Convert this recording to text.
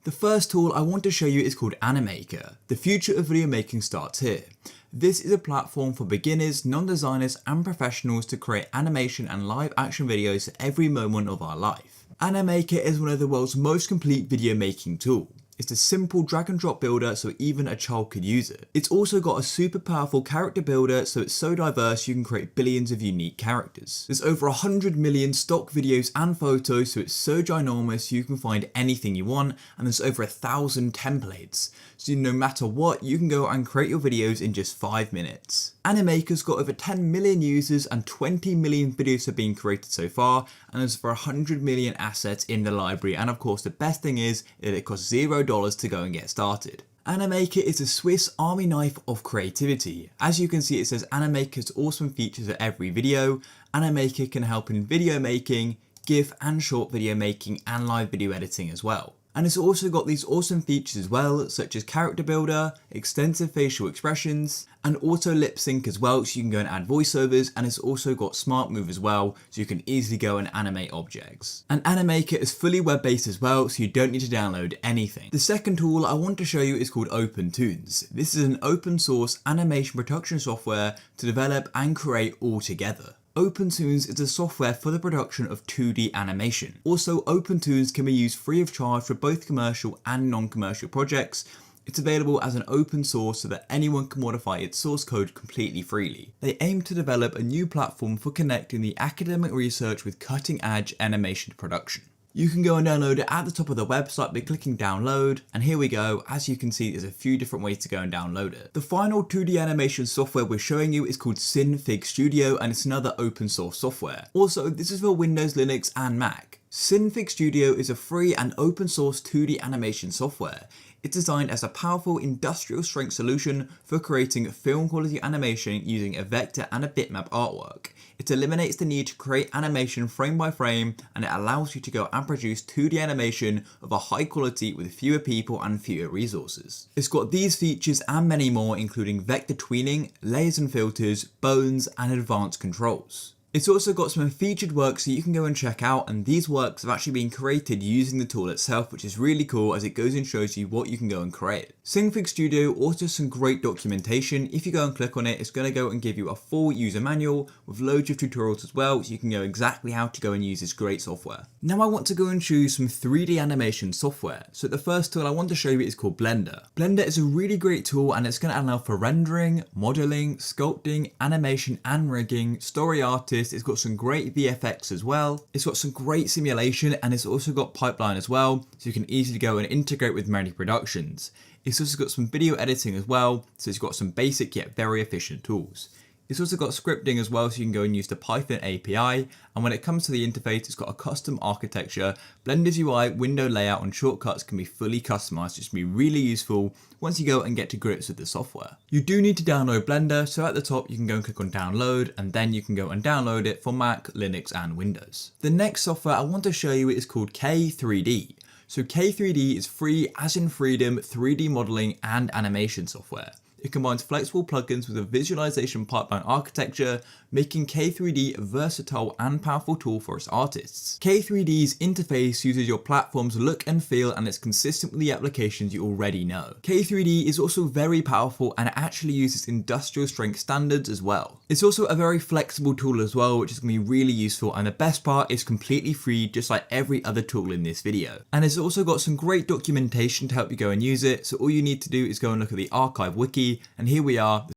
The first tool I want to show you is called Animaker. The future of video making starts here. This is a platform for beginners, non-designers and professionals to create animation and live action videos at every moment of our life. Animaker is one of the world's most complete video making tools. It's a simple drag and drop builder so even a child could use it. It's also got a super powerful character builder so it's so diverse you can create billions of unique characters. There's over 100 million stock videos and photos so it's so ginormous you can find anything you want, and there's over 1,000 templates. So no matter what, you can go and create your videos in just 5 minutes. Animaker's got over 10 million users and 20 million videos have been created so far, and there's over 100 million assets in the library, and of course the best thing is that it costs $0 to go and get started. Animaker is a Swiss army knife of creativity. As you can see, it says Animaker has awesome features at every video. Animaker can help in video making, GIF and short video making and live video editing as well. And it's also got these awesome features as well, such as character builder, extensive facial expressions, and auto lip sync as well, so you can go and add voiceovers, and it's also got smart move as well, so you can easily go and animate objects. And Animaker is fully web-based as well, so you don't need to download anything. The second tool I want to show you is called OpenToonz. This is an open source animation production software to develop and create all together. OpenToonz is a software for the production of 2D animation. Also, OpenToonz can be used free of charge for both commercial and non-commercial projects. It's available as an open source so that anyone can modify its source code completely freely. They aim to develop a new platform for connecting the academic research with cutting-edge animation production. You can go and download it at the top of the website by clicking download, and here we go. As you can see, there's a few different ways to go and download it. The final 2D animation software we're showing you is called Cinefig Studio, and it's another open source software. Also, this is for Windows, Linux and Mac. Cinefig Studio is a free and open source 2D animation software. It's designed as a powerful industrial strength solution for creating film quality animation using a vector and a bitmap artwork. It eliminates the need to create animation frame by frame, and it allows you to go and produce 2D animation of a high quality with fewer people and fewer resources. It's got these features and many more, including vector tweening, layers and filters, bones and advanced controls. It's also got some featured works that you can go and check out, and these works have actually been created using the tool itself, which is really cool as it goes and shows you what you can go and create. Cinefig Studio also has some great documentation. If you go and click on it, it's going to go and give you a full user manual with loads of tutorials as well, so you can know exactly how to go and use this great software. Now I want to go and choose some 3D animation software. So the first tool I want to show you is called Blender. Blender is a really great tool, and it's going to allow for rendering, modeling, sculpting, animation and rigging, story artists. It's got some great VFX as well. It's got some great simulation, and it's also got pipeline as well, so you can easily go and integrate with many productions. It's also got some video editing as well, so it's got some basic yet very efficient tools. It's also got scripting as well, so you can go and use the Python API, and when it comes to the interface, it's got a custom architecture. Blender's UI, window layout and shortcuts can be fully customized, which can be really useful once you go and get to grips with the software. You do need to download Blender, so at the top you can go and click on download, and then you can go and download it for Mac, Linux and Windows. The next software I want to show you is called K3D. So K3D is free as in freedom 3D modeling and animation software. It combines flexible plugins with a visualization pipeline architecture, making K3D a versatile and powerful tool for its artists. K3D's interface uses your platform's look and feel, and it's consistent with the applications you already know. K3D is also very powerful, and it actually uses industrial strength standards as well. It's also a very flexible tool as well, which is going to be really useful, and the best part is completely free, just like every other tool in this video. And it's also got some great documentation to help you go and use it, so all you need to do is go and look at the archive wiki, and here we are.